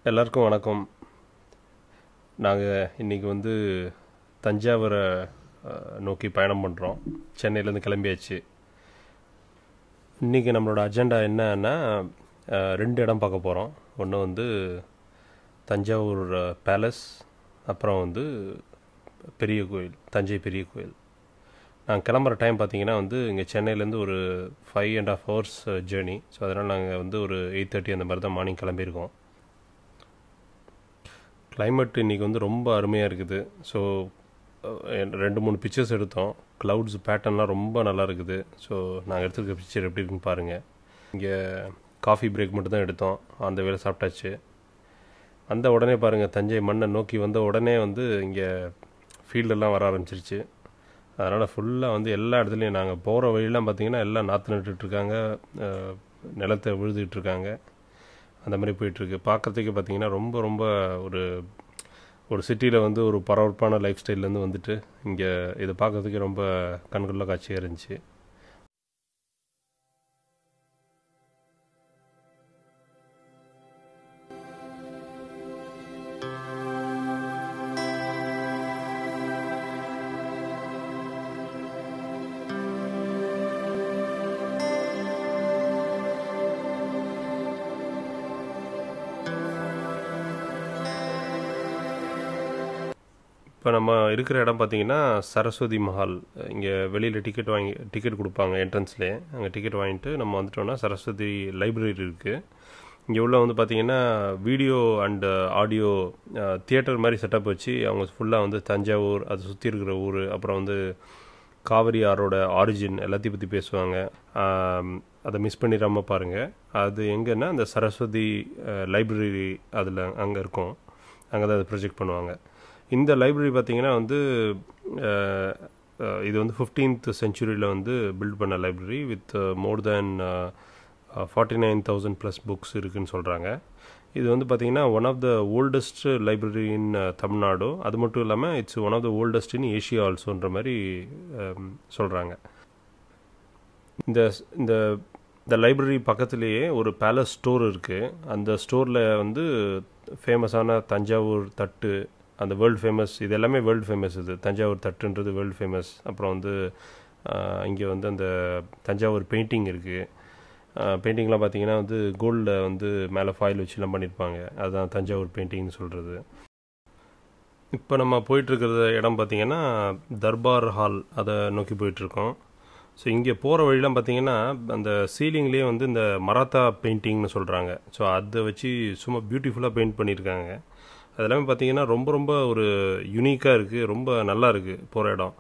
எல்லாருக்கும் வணக்கம். நாங்கள் இன்றைக்கி வந்து தஞ்சாவூரை நோக்கி பயணம் பண்ணுறோம். சென்னையிலேருந்து கிளம்பியாச்சு. இன்றைக்கி நம்மளோட அஜெண்டா என்னன்னா 2 இடம் பார்க்க போகிறோம். ஒன்று வந்து தஞ்சாவூர் பேலஸ், அப்புறம் வந்து பெரிய கோயில், தஞ்சை பெரிய கோயில். நாங்கள் கிளம்புற டைம் பார்த்திங்கன்னா வந்து இங்கே சென்னையிலேருந்து ஒரு 5.5 hours ஜேர்னி. ஸோ அதனால் நாங்கள் வந்து ஒரு 8:30 அந்த மாதிரி தான் மார்னிங் கிளம்பியிருக்கோம். கிளைமேட் இன்றைக்கி வந்து ரொம்ப அருமையாக இருக்குது. ஸோ 2-3 பிக்சர்ஸ் எடுத்தோம். க்ளவுட்ஸ் பேட்டர்ன்லாம் ரொம்ப நல்லா இருக்குது. ஸோ நாங்கள் எடுத்துருக்க பிக்சர் எப்படி இருக்குன்னு பாருங்கள். இங்கே காஃபி பிரேக் மட்டும் தான் எடுத்தோம். அந்த வேலை சாப்பிட்டாச்சு. அந்த உடனே பாருங்கள், தஞ்சை மண்ணை நோக்கி வந்த உடனே வந்து இங்கே ஃபீல்டெல்லாம் வர ஆரம்பிச்சிருச்சு. அதனால் ஃபுல்லாக வந்து எல்லா இடத்துலையும் நாங்கள் போகிற வழியெலாம் பார்த்திங்கன்னா எல்லாம் நாற்று நட்டுட்ருக்காங்க, நிலத்தை விழுதுகிட்ருக்காங்க. அந்த மாதிரி போயிட்டுருக்கு. பார்க்குறதுக்கு பார்த்திங்கன்னா ரொம்ப ரொம்ப ஒரு சிட்டியில் வந்து ஒரு பரபரப்பான லைஃப் ஸ்டைல்லேருந்து வந்துட்டு இங்கே இதை பார்க்குறதுக்கு ரொம்ப கண்கொள்ளா காட்சியாக இருந்துச்சு. இப்போ நம்ம இருக்கிற இடம் பார்த்திங்கன்னா சரஸ்வதி மஹால். இங்கே வெளியில் டிக்கெட் கொடுப்பாங்க என்ட்ரன்ஸ்லேயே. அங்கே டிக்கெட் வாங்கிட்டு நம்ம வந்துட்டோம்னா சரஸ்வதி லைப்ரரி இருக்குது. இங்கே உள்ள வந்து பார்த்திங்கன்னா வீடியோ அண்டு ஆடியோ தியேட்டர் மாதிரி செட்டப் வச்சு அவங்க ஃபுல்லாக வந்து தஞ்சாவூர், அது சுற்றி இருக்கிற ஊர், அப்புறம் வந்து காவிரி ஆரோட ஆரிஜின் எல்லாத்தையும் பற்றி பேசுவாங்க. அதை மிஸ் பண்ணிடாமல் பாருங்கள். அது எங்கன்னா அந்த சரஸ்வதி லைப்ரரி அதில் அங்கே இருக்கும். அங்கே தான் அதை ப்ரொஜெக்ட் பண்ணுவாங்க. இந்த லைப்ரரி பார்த்திங்கன்னா வந்து இது வந்து 15th century வந்து பில்ட் பண்ண library with more than 49,000+ books இருக்குதுன்னு சொல்கிறாங்க. இது வந்து பார்த்திங்கன்னா one of the oldest library in Tamil Nadu. அது மட்டும் இல்லாமல் it's one of the oldest in Asia ஆல்சோன்ற மாதிரி சொல்கிறாங்க. இந்த இந்த லைப்ரரி பக்கத்துலேயே ஒரு பேலஸ் ஸ்டோர் இருக்குது. அந்த ஸ்டோரில் வந்து ஃபேமஸான தஞ்சாவூர் தட்டு, அந்த வேர்ல்டு ஃபேமஸ், இது எல்லாமே வேர்ல்டு ஃபேமஸ். இது தஞ்சாவூர் தட்டுன்றது வேர்ல்டு ஃபேமஸ். அப்புறம் வந்து இங்கே வந்து அந்த தஞ்சாவூர் பெயிண்டிங் இருக்குது. பெயிண்டிங்லாம் பார்த்திங்கன்னா வந்து கோல்டில் வந்து மேலே ஃபாயில் வச்சுலாம் பண்ணியிருப்பாங்க. அதுதான் தஞ்சாவூர் பெயிண்டிங்னு சொல்கிறது. இப்போ நம்ம போயிட்டுருக்கிற இடம் பார்த்திங்கன்னா தர்பார் ஹால், அதை நோக்கி போயிட்டுருக்கோம். ஸோ இங்கே போகிற வழியெலாம் பார்த்திங்கன்னா அந்த சீலிங்லேயே வந்து இந்த மராத்தா பெயிண்டிங்னு சொல்கிறாங்க. ஸோ அதை வச்சு சும்மா பியூட்டிஃபுல்லாக பெயிண்ட் பண்ணியிருக்காங்க. அதெல்லாமே பார்த்திங்கன்னா ரொம்ப ரொம்ப ஒரு யூனிக்காக இருக்குது, ரொம்ப நல்லா இருக்குது போகிற இடம்.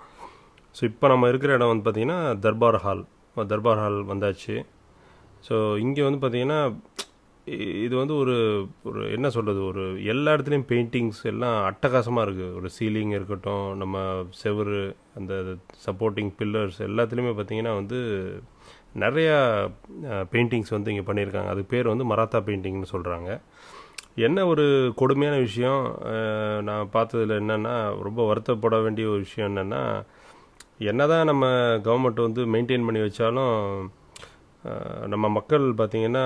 ஸோ இப்போ நம்ம இருக்கிற இடம் வந்து பார்த்திங்கன்னா தர்பார் ஹால் வந்தாச்சு. ஸோ இங்கே வந்து பார்த்திங்கன்னா இது வந்து ஒரு என்ன சொல்கிறது, ஒரு எல்லா இடத்துலையும் பெயிண்டிங்ஸ் எல்லாம் அட்டகாசமாக இருக்குது. ஒரு சீலிங் இருக்கட்டும், நம்ம செவரு, அந்த சப்போர்ட்டிங் பில்லர்ஸ் எல்லாத்துலேயுமே பார்த்திங்கன்னா வந்து நிறையா பெயிண்டிங்ஸ் வந்து இங்கே பண்ணியிருக்காங்க. அது பேர் வந்து மராத்தா பெயிண்டிங்னு சொல்கிறாங்க. என்ன ஒரு கொடுமையான விஷயம் நான் பார்த்ததில் என்னென்னா, ரொம்ப வருத்தப்பட வேண்டிய ஒரு விஷயம் என்னென்னா, என்ன தான் நம்ம கவர்மெண்ட் வந்து மெயின்டைன் பண்ணி வச்சாலும் நம்ம மக்கள் பார்த்திங்கன்னா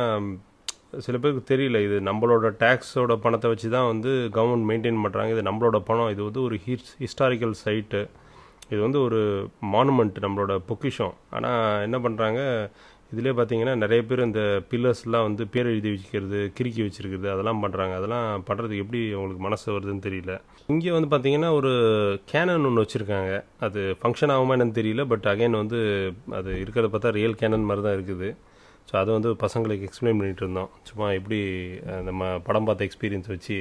சில பேருக்கு தெரியல, இது நம்மளோட டேக்ஸோட பணத்தை வச்சு தான் வந்து கவர்மெண்ட் மெயின்டைன் பண்ணுறாங்க. இது நம்மளோட பணம். இது வந்து ஒரு ஹிஸ்டாரிக்கல் சைட்டு, இது வந்து ஒரு மானுமெண்ட், நம்மளோட பொக்கிஷம். ஆனால் என்ன பண்ணுறாங்க, இதிலே பார்த்திங்கன்னா நிறைய பேர் இந்த பில்லர்ஸ்லாம் வந்து பேர் எழுதி வச்சுக்கிறது, கிறுக்கி வச்சுருக்குது, அதெல்லாம் பண்ணுறாங்க. அதெல்லாம் பண்ணுறதுக்கு எப்படி அவங்களுக்கு மனசு வருதுன்னு தெரியல. இங்கே வந்து பார்த்திங்கன்னா ஒரு கேனன் ஒன்று வச்சுருக்காங்க. அது ஃபங்க்ஷன் ஆகுமா என்னன்னு தெரியல. பட் அகைன் வந்து அது இருக்கிறத பார்த்தா ரியல் கேனன் மாதிரி தான் இருக்குது. ஸோ அதை வந்து பசங்களுக்கு எக்ஸ்பிளைன் பண்ணிகிட்டு இருந்தோம். சும்மா எப்படி நம்ம படம் பார்த்த எக்ஸ்பீரியன்ஸ் வச்சு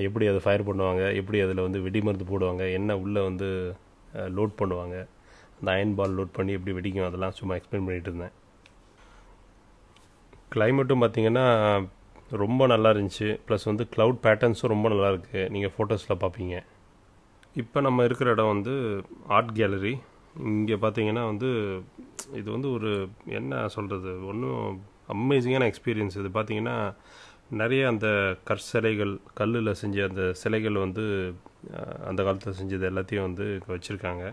எப்படி அதை ஃபயர் பண்ணுவாங்க, எப்படி அதில் வந்து வெடி மருந்து போடுவாங்க, என்ன உள்ளே வந்து லோட் பண்ணுவாங்க, அந்த அயன் பால் லோட் பண்ணி எப்படி வெடிக்கும், அதெல்லாம் சும்மா எக்ஸ்பிளைன் பண்ணிகிட்டு இருந்தேன். கிளைமேட்டும் பார்த்திங்கன்னா ரொம்ப நல்லா இருந்துச்சு. ப்ளஸ் வந்து க்ளவுட் பேட்டர்ன்ஸும் ரொம்ப நல்லா இருக்குது. நீங்கள் ஃபோட்டோஸில் பார்ப்பீங்க. இப்போ நம்ம இருக்கிற இடம் வந்து ஆர்ட் கேலரி. இங்கே பார்த்திங்கன்னா வந்து இது வந்து ஒரு என்ன சொல்கிறது, ஒன்றும் அமேசிங்கான எக்ஸ்பீரியன்ஸ். இது பார்த்திங்கன்னா நிறைய அந்த கற்சிலைகள், கல்லில் செஞ்ச அந்த சிலைகள் வந்து அந்த காலத்தில் செஞ்சது எல்லாத்தையும் வந்து வச்சுருக்காங்க.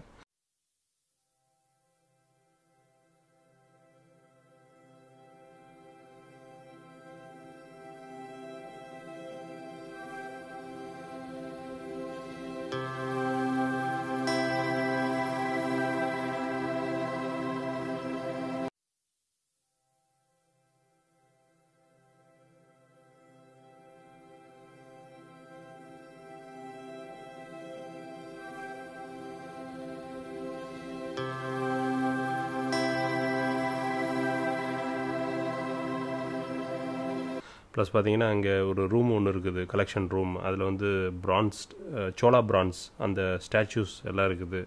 ப்ளஸ் பார்த்தீங்கன்னா அங்கே ஒரு ரூம் ஒன்று இருக்குது, கலெக்ஷன் ரூம். அதில் வந்து பிரான்ஸ், சோலா பிரான்ஸ் அந்த ஸ்டாச்சூஸ் எல்லாம் இருக்குது.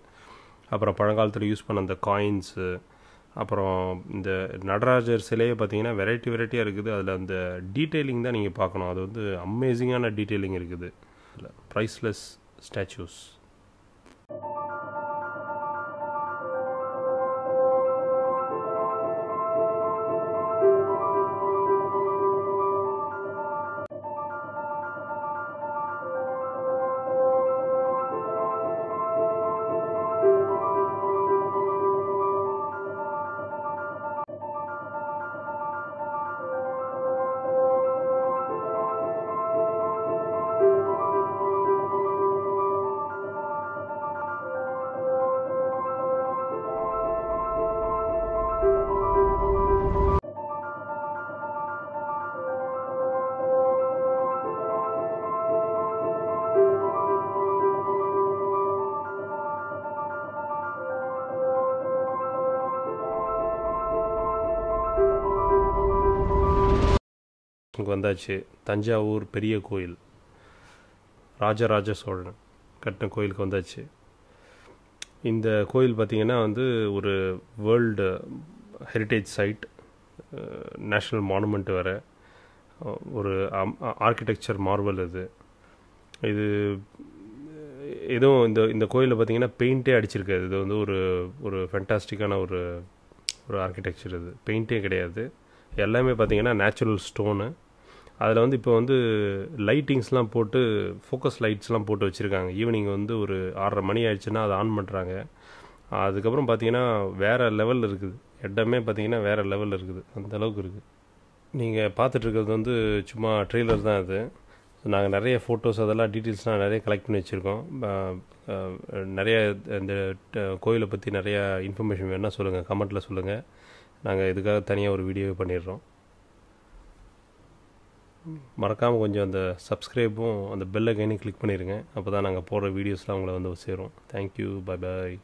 அப்புறம் பழங்காலத்தில் யூஸ் பண்ண அந்த காயின்ஸு, அப்புறம் இந்த நடராஜர் சிலையை பார்த்தீங்கன்னா வெரைட்டியாக இருக்குது. அதில் அந்த டீட்டெயிலிங் தான் நீங்கள் பார்க்கணும். அது வந்து அமேசிங்கான டீட்டெயிலிங் இருக்குது. Priceless statues. வந்தாச்சு. தஞ்சாவூர் பெரிய கோயில், ராஜராஜ சோழன் கட்டின கோயிலுக்கு வந்தாச்சு. இந்த கோயில் பார்த்திங்கன்னா வந்து ஒரு world heritage side, national monument வேறு, ஒரு ஆர்கிடெக்சர் மார்வல். இது எதுவும் இந்த கோயிலில் பார்த்திங்கன்னா பெயிண்ட்டே அடிச்சிருக்காது. இது வந்து ஒரு ஃபென்டாஸ்டிக்கான ஒரு ஆர்கிடெக்சர். இது பெயிண்ட்டே கிடையாது, எல்லாமே பார்த்திங்கன்னா நேச்சுரல் ஸ்டோனு. அதில் வந்து இப்போ வந்து லைட்டிங்ஸ்லாம் போட்டு, ஃபோக்கஸ் லைட்ஸ்லாம் போட்டு வச்சுருக்காங்க. ஈவினிங் வந்து ஒரு 6:30 மணி ஆயிடுச்சுன்னா அதை ஆன் பண்ணுறாங்க. அதுக்கப்புறம் பார்த்திங்கன்னா வேறு லெவலில் இருக்குது. இடமே பார்த்திங்கன்னா வேறு லெவலில் இருக்குது, அந்த அளவுக்கு இருக்குது. நீங்கள் பார்த்துட்ருக்கிறது வந்து சும்மா ட்ரெய்லர் தான். அது நாங்கள் நிறைய ஃபோட்டோஸ் அதெல்லாம் டீட்டெயில்ஸ்லாம் நிறைய கலெக்ட் பண்ணி வச்சுருக்கோம். நிறைய இந்த கோயிலை பற்றி நிறையா இன்ஃபர்மேஷன் வேணால் சொல்லுங்கள், கமெண்ட்டில் சொல்லுங்கள். நாங்கள் இதுக்காக தனியாக ஒரு வீடியோவே பண்ணிடுறோம். மறக்காமல் கொஞ்சம் அந்த சப்ஸ்கிரைபும் அந்த பெல் ஐக்கானையும் கிளிக் பண்ணிடுங்க. அப்போ தான் நாங்கள் போடுற வீடியோஸ்லாம் உங்களை வந்து சேரும். Thank you, bye bye.